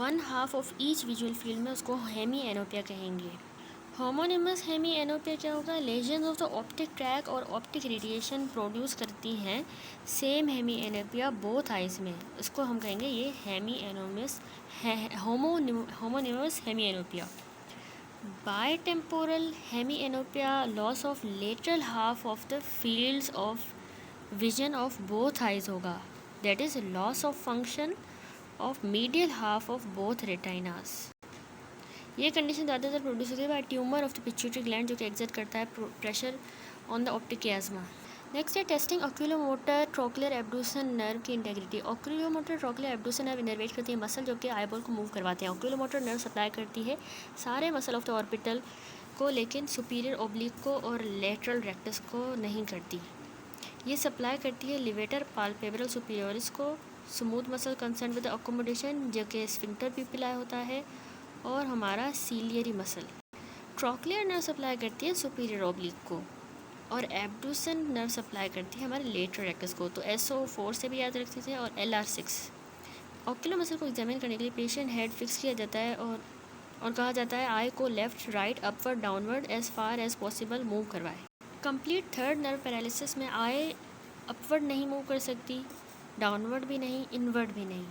One half of each visual field में उसको hemianopia कहेंगे। होमोनिमस हेमी एनोपिया क्या होगा? Lesions of the optic tract और ऑप्टिक रेडिएशन प्रोड्यूस करती हैं same hemianopia both eyes में। इसको हम कहेंगे ये hemianopsia homonymous hemianopia. Bitemporal hemianopia loss of lateral half of the fields of vision of both eyes होगा, that is loss of function of medial half of both retinas. ये condition ज़्यादातर produce होती है by tumour of the pituitary gland, जो कि exert करता है pressure on the optic chiasma. Next है testing oculomotor trochlear abducens nerve की integrity. Oculomotor trochlear abducens nerve innervate करती है मसल जो कि आईबॉल को मूव करवाते हैं। ऑक्यूलोमोटर नर्व सप्लाई करती है सारे मसल ऑफ द ऑर्बिटल को, लेकिन सुपीरियर ओब्लिक को और लेटरल रेक्टस को नहीं करती। ये सप्लाई करती है लिवेटर पाल्पेब्रल सुपीरियरिस को, smooth muscle concern with accommodation जो कि स्फिंक्टर पिपिला होता है, और हमारा ciliary muscle. Trochlear nerve supply करती है सुपीरियर ओब्लिक को, और एब्ड्यूसन नर्व सप्लाई करती है हमारे लेटरल रेक्टस को। तो SO4 से भी याद रखते थे, और LR6। ऑक्यूलर मसल को एग्जामिन करने के लिए पेशेंट हेड फिक्स किया जाता है और कहा जाता है आई को left right upward downward as far as possible move करवाए। कंप्लीट थर्ड नर्व पैरालिसिस में आई अपवर्ड नहीं मूव कर सकती, डाउनवर्ड भी नहीं, इनवर्ड भी नहीं।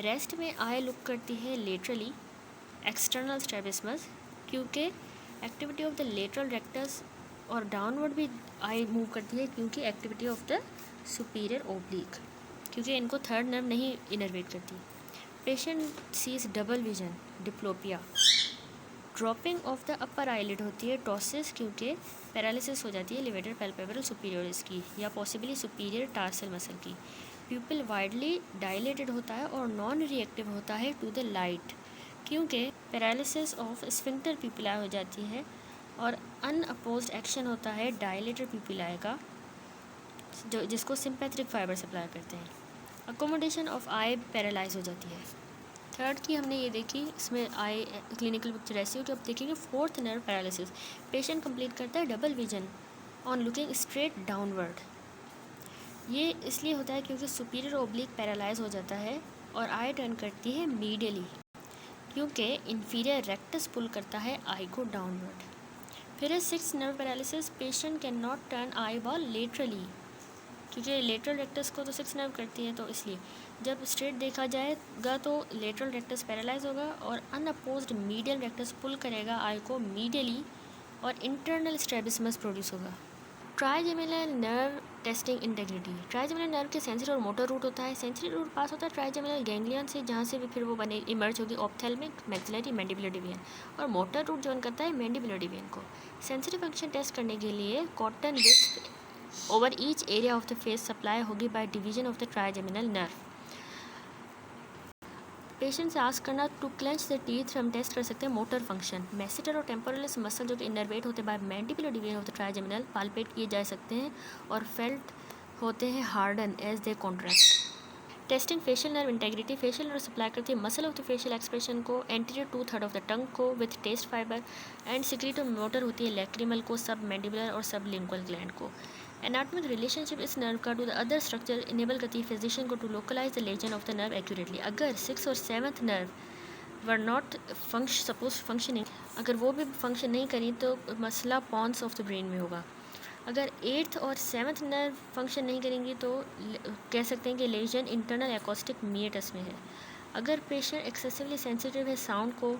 रेस्ट में आई लुक करती है लेटरली एक्सटर्नल स्ट्रैबिस्मस, क्योंकि activity of the lateral rectus, और डाउनवर्ड भी आई मूव करती है क्योंकि activity of the superior oblique, क्योंकि इनको थर्ड नर्व नहीं इनर्वेट करती। Patient sees double vision, diplopia. Dropping of the upper eyelid होती है टॉसिस, क्योंकि पैरालिसिस हो जाती है लिवेटर पैल्पेब्रल सुपीरियरिस की या पॉसिबली सुपीरियर टार्सल मसल की। प्यूपिल वाइडली डायलेटेड होता है और नॉन रिएक्टिव होता है टू द लाइट, क्योंकि पैरालिसिस ऑफ स्फिंक्टर पिपिलाए हो जाती है और अनअपोज्ड एक्शन होता है डायलेटेड पिपिलाए का, जो जिसको सिंपैथेटिक फाइबर सप्लाई करते हैं। अकोमोडेशन ऑफ आई पैरालाइज हो जाती है। थर्ड की हमने ये देखी, इसमें आई क्लिनिकल पिक्चर ऐसी हो। जो अब देखेंगे fourth nerve paralysis. Patient complete करता है double vision on looking straight downward. ये इसलिए होता है क्योंकि सुपीरियर ओब्लिक पैरालाइज हो जाता है और आई टर्न करती है मीडियली, क्योंकि इन्फीरियर रेक्टस पुल करता है आई को डाउनवर्ड। फिर है six nerve paralysis. Patient can not turn eyeball laterally, क्योंकि लेटरल रेक्टस को तो सिक्स नर्व करती है, तो इसलिए जब स्ट्रेट देखा जाएगा तो लेटरल रेक्टस पैरालाइज होगा और अनअपोज्ड मीडियल रेक्टस पुल करेगा आई को मीडियली और इंटरनल स्ट्रैबिस्मस प्रोड्यूस होगा। Trigeminal nerve testing integrity. Trigeminal nerve के सेंसरी और मोटर रूट होता है। सेंसरी रूट पास होता है ट्राइजेमिनल गैंग्लियन से, जहाँ से भी फिर वो बने इमर्ज होगी ऑप्थेल्मिक मैक्सिलरी मैंडिबुलर डिवीजन, और मोटर रूट जॉइन करता है मैंडिबुलर डिवीजन को। सेंसरी फंक्शन टेस्ट करने के लिए cotton wisp over each area of the face supply होगी by division of the trigeminal nerve. Patient से आस्क करना टू क्लेंच द टीथ, हम टेस्ट कर सकते हैं मोटर फंक्शन। मैसेटर और टेम्पोरलिस मसल जो कि इनर्वेट होते हैं by mandibular division of the trigeminal palpate किए जा सकते हैं और फेल्ट होते हैं harden as they contract. Testing facial nerve integrity. Facial nerve supply करती है muscle of the facial expression को, एंटीरियर 2/3 ऑफ द टंग को with taste fibre, and secretomotor होती है लैक्रिमल को, सब मैंडिबुलर और सब लिंगुअल ग्लैंड को। Anatomic relationship इस नर्व का to the other structure enable करती है फिजिशियन को to localise the lesion of the nerve accurately. अगर 6th और 7th nerve were not suppose functioning, अगर वो भी फंक्शन नहीं करी तो मसला पॉन्स ऑफ द ब्रेन में होगा। अगर 8th और 7th नर्व फंक्शन नहीं करेंगी तो कह सकते हैं कि लेजन इंटरनल एकॉस्टिक मीएटस में है। अगर पेशेंट एक्सेसिवली सेंसिटिव है साउंड को,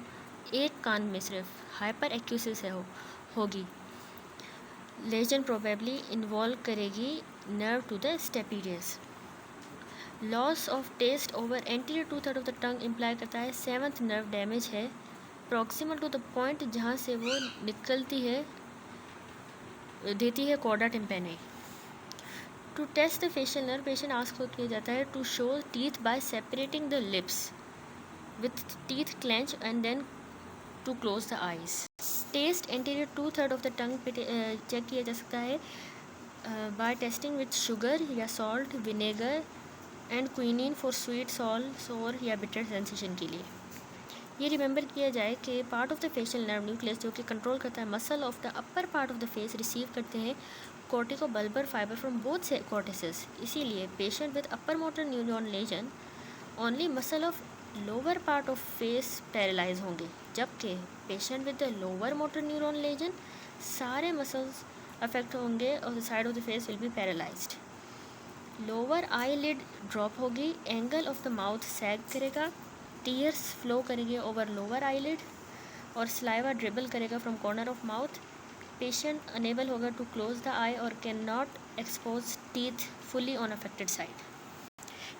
एक कान में सिर्फ हाइपर एक्यूसिस है होगी, लेजन प्रोबेबली इन्वॉल्व करेगी nerve to the stapedius. Loss of taste over anterior 2/3 of the tongue imply करता है 7th नर्व डैमेज है प्रॉक्सिमल टू द पॉइंट जहाँ से वो निकलती है, देती है chorda tympani. To test the facial nerve, patient ask किया जाता है to show teeth by separating the lips with teeth clench and then to close the eyes. Test anterior 2/3 of the tongue पे चेक किया जा सकता है by testing with sugar या salt, vinegar and quinine for sweet, salt, sour या bitter sensation के लिए। ये रिमेंबर किया जाए कि part of the facial nerve nucleus जो कि कंट्रोल करता है muscle of the upper part of the face receive करते हैं corticobulbar fibre from both cortices. इसीलिए patient with upper motor neuron lesion only muscle of lower part of face paralyse होंगे, जबकि patient with the lower motor neuron lesion सारे muscles affect होंगे और the side of the face will be paralysed. Lower eyelid drop होगी, angle of the mouth sag करेगा, tears flow करेंगे over lower eyelid और saliva dribble करेगा from corner of mouth. Patient unable होगा to close the eye और can not expose teeth fully on affected side.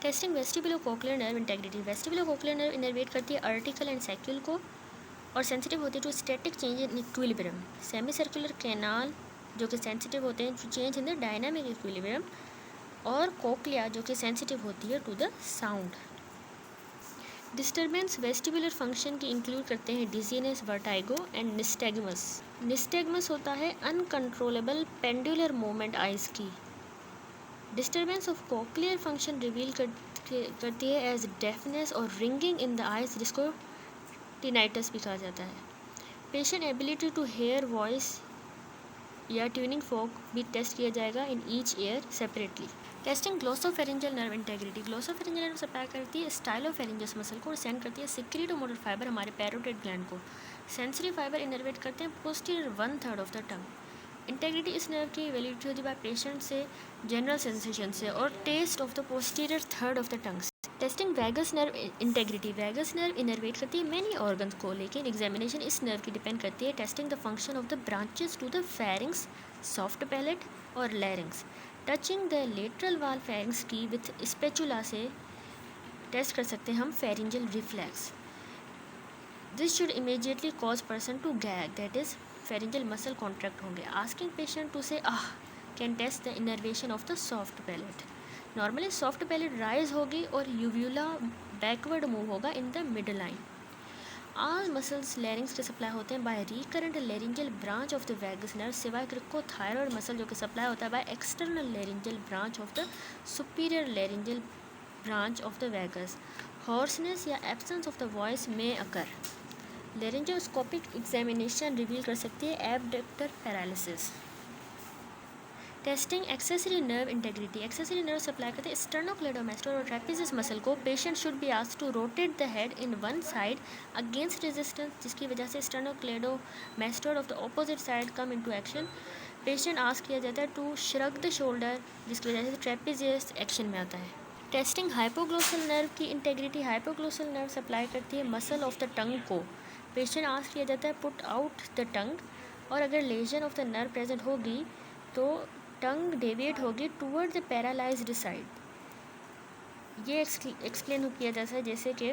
Testing vestibulocochlear nerve integrity. Vestibulocochlear nerve innervate करती है article and सैक्यूल को और sensitive होती है to static change in equilibrium. Semicircular canal जो कि सेंसिटिव होते हैं to change in the dynamic equilibrium, और कोक्लिया जो कि सेंसिटिव होती है to the sound. Disturbance vestibular function की इंक्लूड करते हैं dizziness, vertigo and nystagmus. Nystagmus होता है अनकंट्रोलेबल पेंडुलर मूवमेंट आइज की। Disturbance of cochlear function reveal करती है एज डेफनेस और रिंगिंग इन द आइज, जिसको टिनाइटस भी कहा जाता है। Patient ability to hear voice या ट्यूनिंग फोक भी टेस्ट किया जाएगा in each ear separately. Testing glossopharyngeal nerve integrity. Glossopharyngeal nerve supply करती है स्टाइलोफेरिंजियस मसल को और सेंड करती है सिक्रीटोमोटर फाइबर हमारे पैरोटिड ग्लैंड को। सेंसरी फाइबर इनर्वेट करते हैं posterior 1/3 of the tongue. Integrity इस नर्व की वैलिडिटी होती है बाय पेशेंट से जनरल सेंसेशन से और test of the posterior 1/3 of the tongue. Testing vagus nerve integrity. Vagus nerve innervate करती है मैनी ऑर्गन्स को, लेकिन एग्जामिनेशन इस नर्व की डिपेंड करती है testing the function of the branches to the pharynx, soft palate और larynx. Touching the lateral wall pharynx की विथ स्पेचुला से टेस्ट कर सकते हैं हम pharyngeal reflex. This should immediately cause person to gag, that is pharyngeal muscle contract होंगे। Asking patient to say ah can test the innervation of the soft palate. Normally soft palate rise होगी और uvula backward move होगा in the middle line. All muscles larynx के supply होते हैं by recurrent laryngeal branch of the vagus nerve, सिवाय cricothyroid muscle जो कि supply होता है by external laryngeal branch of the superior laryngeal branch of the vagus. Hoarseness या absence of the voice में अकर। लैरिंजोस्कोपिक एग्जामिनेशन रिवील कर सकती है abductor paralysis. Testing accessory nerve integrity. Accessory nerve supply करते हैं sternocleidomastoid और trapezius muscle को। Patient should be asked to rotate the head in one side against resistance, जिसकी वजह से sternocleidomastoid of the opposite side come into action. Patient ask किया जाता है टू श्रग द शोल्डर, जिसकी वजह से ट्रेपेजियस एक्शन में आता है। टेस्टिंग हाइपोग्लोसल नर्व की इंटेग्रिटी। हाइपोग्लोसल नर्व सप्लाई करती है मसल ऑफ द टंग को। पेशेंट आस्क किया जाता है पुट आउट द टंग, और अगर lesion of the nerve present होगी तो टंग डेविएट होगी टूवर्ड द पैरालाइज्ड साइड। ये एक्सप्लेन किया जाता है जैसे कि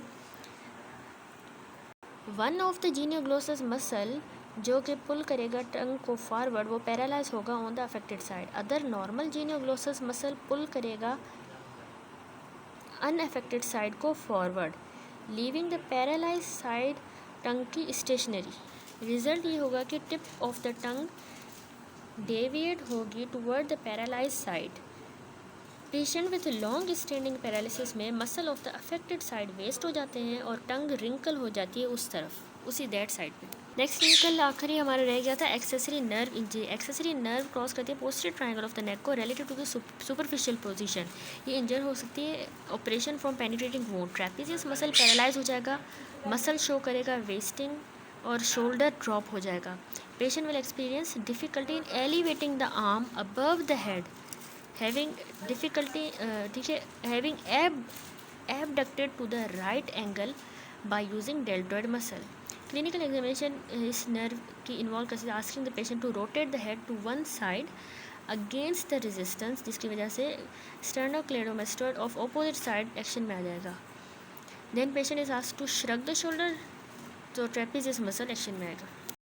one of the genioglossus muscle जो कि पुल करेगा टंग को फॉरवर्ड, वो पैरालाइज होगा on the affected side. Other normal genioglossus muscle pull करेगा अनअफेक्टेड साइड को forward, leaving the paralyse side tongue की स्टेशनरी। रिजल्ट ये होगा कि tip of the tongue deviate होगी toward the paralyse side. Patient with long standing paralysis में muscle of the affected side waste हो जाते हैं और टंग रिंकल हो जाती है उस तरफ, उसी दैट साइड पे। नेक्स्ट निकल आखिरी हमारा रह गया था accessory nerve injury. Accessory nerve cross करती है posterior triangle of the neck को related to the superficial position. ये इंजर हो सकती है operation from penetrating wound. Trapezius muscle paralyse हो जाएगा, मसल शो करेगा वेस्टिंग और शोल्डर ड्रॉप हो जाएगा। Patient will experience difficulty in elevating the arm above the head, having difficulty having abducted to the right angle by using deltoid muscle. Clinical examination इस nerve की involve करती है asking the patient to rotate the head to one side against the resistance, जिसकी वजह से sternocleidomastoid of opposite side action में आ जाएगा। Then patient is asked to shrug the shoulder, तो ट्रेपेजियस मसल एक्शन में आएगा।